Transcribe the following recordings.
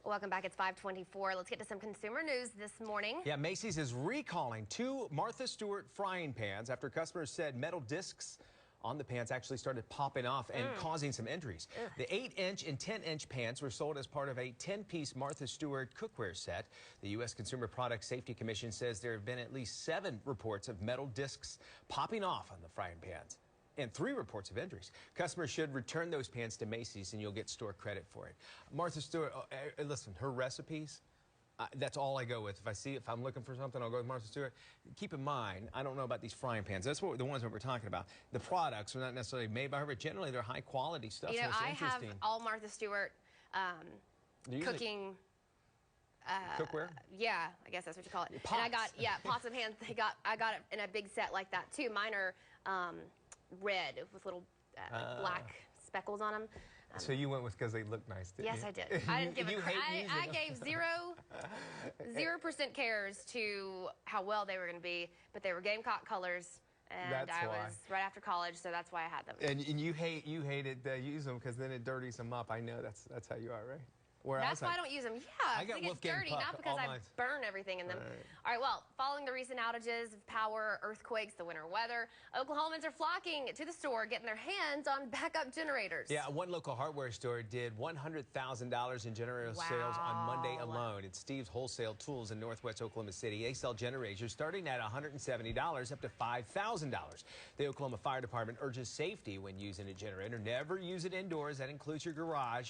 Welcome back. It's 5:24. Let's get to some consumer news this morning. Yeah, Macy's is recalling 2 Martha Stewart frying pans after customers said metal discs on the pans actually started popping off and causing some injuries. The 8-inch and 10-inch pans were sold as part of a 10-piece Martha Stewart cookware set. The U.S. Consumer Product Safety Commission says there have been at least 7 reports of metal discs popping off on the frying pans and 3 reports of injuries. Customers should return those pans to Macy's and you'll get store credit for it. Martha Stewart, listen, her recipes, that's all I go with. If I'm looking for something, I'll go with Martha Stewart. Keep in mind, I don't know about these frying pans. That's what the ones that we're talking about. The products are not necessarily made by her, but generally they're high quality stuff. You know, so I have all Martha Stewart cooking. Cookware? Yeah, I guess that's what you call it. Pots. And I got, pots and pans. I got it in a big set like that too. Mine are red with little black speckles on them. So you went with because they look nice, didn't you? Yes, I did. I didn't give a crap. I gave 0% cares to how well they were going to be, but they were Gamecock colors, and I was right after college, so that's why I had them. And you hated use them because then it dirties them up. I know that's how you are, right? That's why I don't use them. Yeah, because it gets dirty, not because I burn everything in them. All right, well, following the recent outages of power, earthquakes, the winter weather, Oklahomans are flocking to the store, getting their hands on backup generators. Yeah, one local hardware store did $100,000 in generator sales on Monday alone. It's Steve's Wholesale Tools in Northwest Oklahoma City. They sell generators starting at $170 up to $5,000. The Oklahoma Fire Department urges safety when using a generator. Never use it indoors. That includes your garage.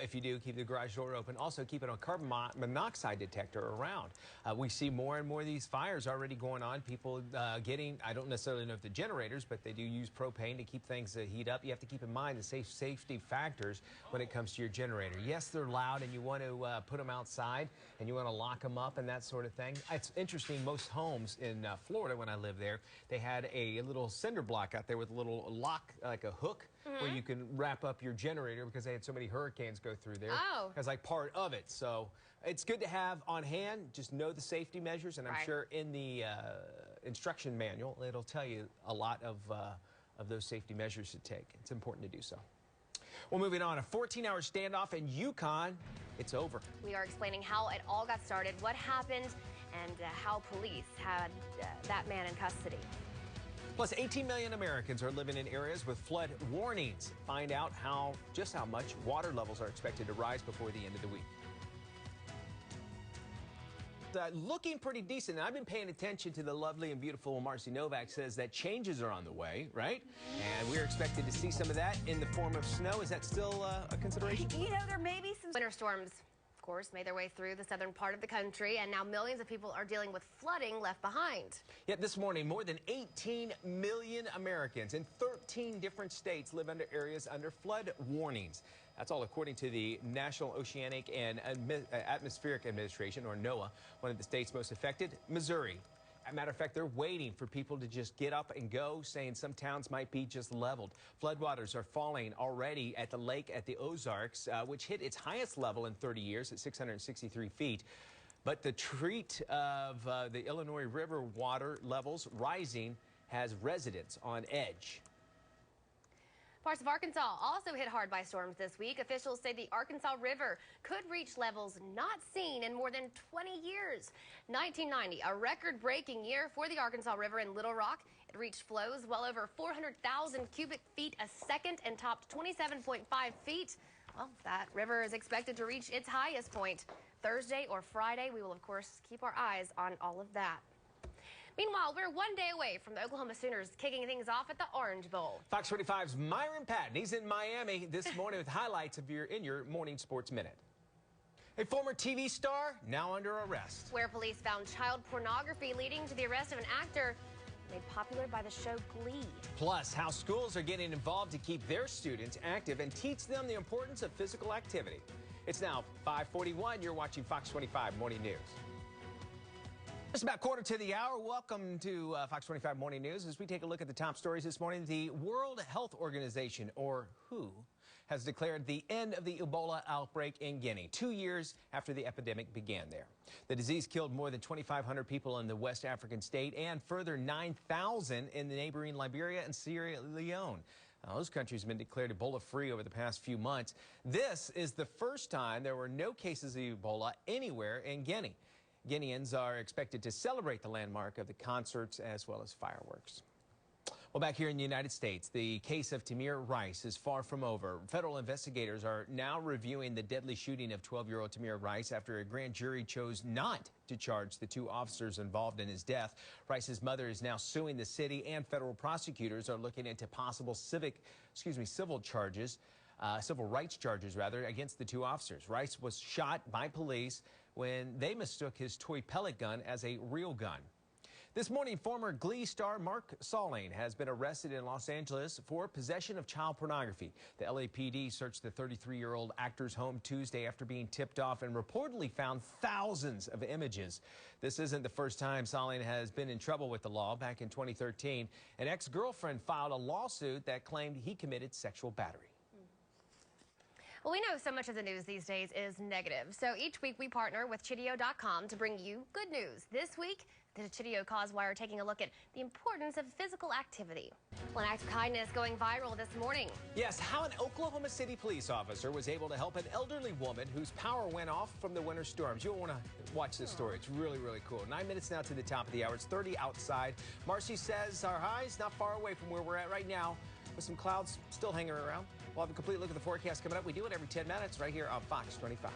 If you do, keep the garage door open. Also, keep it on carbon monoxide detector around. We see more and more of these fires already going on. People getting, I don't necessarily know if the generators, but they do use propane to keep things heat up. You have to keep in mind the safety factors when it comes to your generator. Yes, they're loud and you want to put them outside and you want to lock them up and that sort of thing. It's interesting, most homes in Florida, when I lived there, they had a little cinder block out there with a little lock, like a hook, where you can wrap up your generator because they had so many hurricanes go through there. As like part of it. So it's good to have on hand. Just know the safety measures, and I'm sure in the instruction manual it'll tell you a lot of those safety measures to take. It's important to do so. Well, moving on, a 14-hour standoff in Yukon. It's over. We are explaining how it all got started, what happened, and how police had that man in custody. Plus, 18 million Americans are living in areas with flood warnings. Find out just how much water levels are expected to rise before the end of the week. Looking pretty decent. I've been paying attention to the lovely and beautiful Marcy Novak. Says that changes are on the way, right? And we're expected to see some of that in the form of snow. Is that still a consideration? You know, there may be some winter storms. Of course, made their way through the southern part of the country, and now millions of people are dealing with flooding left behind. Yet this morning, more than 18 million Americans in 13 different states live under areas under flood warnings. That's all according to the National Oceanic and Atmospheric Administration, or NOAA, one of the states most affected, Missouri. As a matter of fact, they're waiting for people to just get up and go, saying some towns might be just leveled. Floodwaters are falling already at the lake at the Ozarks, which hit its highest level in 30 years at 663 feet. But the treat of the Illinois River water levels rising has residents on edge. Parts of Arkansas also hit hard by storms this week. Officials say the Arkansas River could reach levels not seen in more than 20 years. 1990, a record-breaking year for the Arkansas River in Little Rock. It reached flows well over 400,000 cubic feet a second and topped 27.5 feet. Well, that river is expected to reach its highest point Thursday or Friday. We will, of course, keep our eyes on all of that. Meanwhile, we're one day away from the Oklahoma Sooners kicking things off at the Orange Bowl. Fox 45's Myron Patton. He's in Miami this morning with highlights of your morning sports minute. A former TV star now under arrest. Where police found child pornography leading to the arrest of an actor made popular by the show Glee. Plus, how schools are getting involved to keep their students active and teach them the importance of physical activity. It's now 5:41. You're watching Fox 25 Morning News. Just about quarter to the hour. Welcome to Fox 25 Morning News. As we take a look at the top stories this morning, the World Health Organization, or WHO, has declared the end of the Ebola outbreak in Guinea, 2 years after the epidemic began there. The disease killed more than 2,500 people in the West African state and further 9,000 in the neighboring Liberia and Sierra Leone. Those countries have been declared Ebola-free over the past few months. This is the first time there were no cases of Ebola anywhere in Guinea. Guineans are expected to celebrate the landmark of the concerts as well as fireworks. Well, back here in the United States, the case of Tamir Rice is far from over. Federal investigators are now reviewing the deadly shooting of 12-year-old Tamir Rice after a grand jury chose not to charge the 2 officers involved in his death. Rice's mother is now suing the city, and federal prosecutors are looking into possible civil rights charges against the 2 officers. Rice was shot by police when they mistook his toy pellet gun as a real gun. This morning, former Glee star Mark Salling has been arrested in Los Angeles for possession of child pornography. The LAPD searched the 33-year-old actor's home Tuesday after being tipped off and reportedly found thousands of images. This isn't the first time Salling has been in trouble with the law. Back in 2013, an ex-girlfriend filed a lawsuit that claimed he committed sexual battery. Well, we know so much of the news these days is negative. So each week we partner with Chideo.com to bring you good news. This week, the Chideo Causewire are taking a look at the importance of physical activity. Well, an act of kindness going viral this morning. Yes, how an Oklahoma City police officer was able to help an elderly woman whose power went off from the winter storms. You'll want to watch this story. It's really, really cool. 9 minutes now to the top of the hour. It's 30 outside. Marcy says our high's not far away from where we're at right now, with some clouds still hanging around. We'll have a complete look at the forecast coming up. We do it every 10 minutes right here on Fox 25.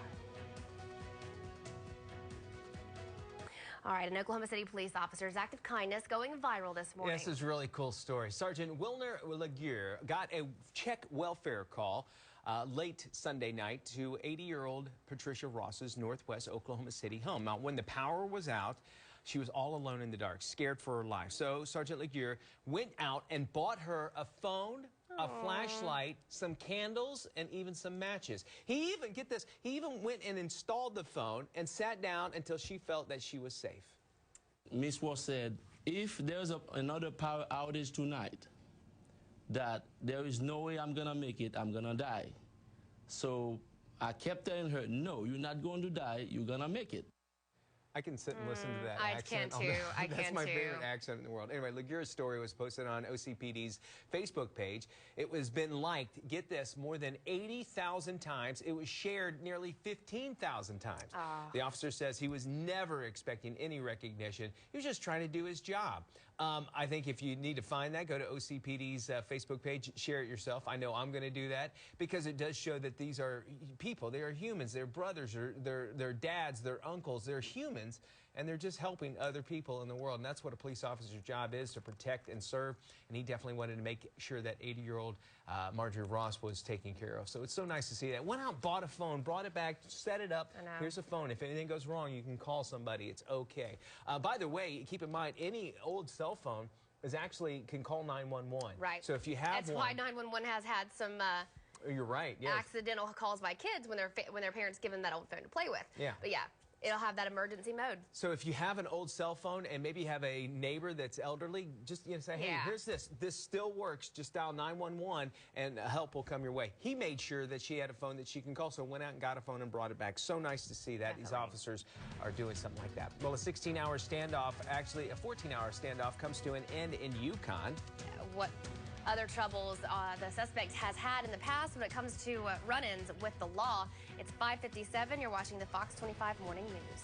All right, an Oklahoma City police officer's act of kindness going viral this morning. This is a really cool story. Sergeant Wilner Laguerre got a check welfare call late Sunday night to 80-year-old Patricia Ross's Northwest Oklahoma City home. Now, when the power was out, she was all alone in the dark, scared for her life. So Sergeant Laguerre went out and bought her a phone, a flashlight, some candles, and even some matches. He even, get this, he even went and installed the phone and sat down until she felt that she was safe. Miss Ross said, if there's another power outage tonight, that there is no way I'm gonna make it, I'm gonna die. So I kept telling her, no, you're not going to die, you're gonna make it. I can sit and listen to that I accent. can too. That's my favorite accent in the world. Anyway, Laguerre's story was posted on OCPD's Facebook page. It was been liked, get this, more than 80,000 times. It was shared nearly 15,000 times. The officer says he was never expecting any recognition. He was just trying to do his job. I think if you need to find that, go to OCPD's Facebook page, share it yourself. I know I'm going to do that because it does show that these are people. They are humans. They're brothers, they're dads, they're uncles. They're humans, and they're just helping other people in the world. And that's what a police officer's job is, to protect and serve. And he definitely wanted to make sure that 80-year-old Marjorie Ross was taken care of. So it's so nice to see that. Went out, bought a phone, brought it back, set it up. Here's a phone. If anything goes wrong, you can call somebody. It's okay. By the way, keep in mind, any old cell phone can call 911. Right. So if you have That's why 911 has had some you're right. Yes. accidental calls by kids when their parents give them that old phone to play with. Yeah. But yeah, it'll have that emergency mode. So if you have an old cell phone and maybe you have a neighbor that's elderly, just say, hey, here's this. This still works. Just dial 911 and help will come your way. He made sure that she had a phone that she can call, so went out and got a phone and brought it back. So nice to see that. These officers are doing something like that. Well, a 16-hour standoff, actually a 14-hour standoff, comes to an end in Yukon. What other troubles the suspect has had in the past when it comes to run-ins with the law? It's 5:57. You're watching the Fox 25 Morning News.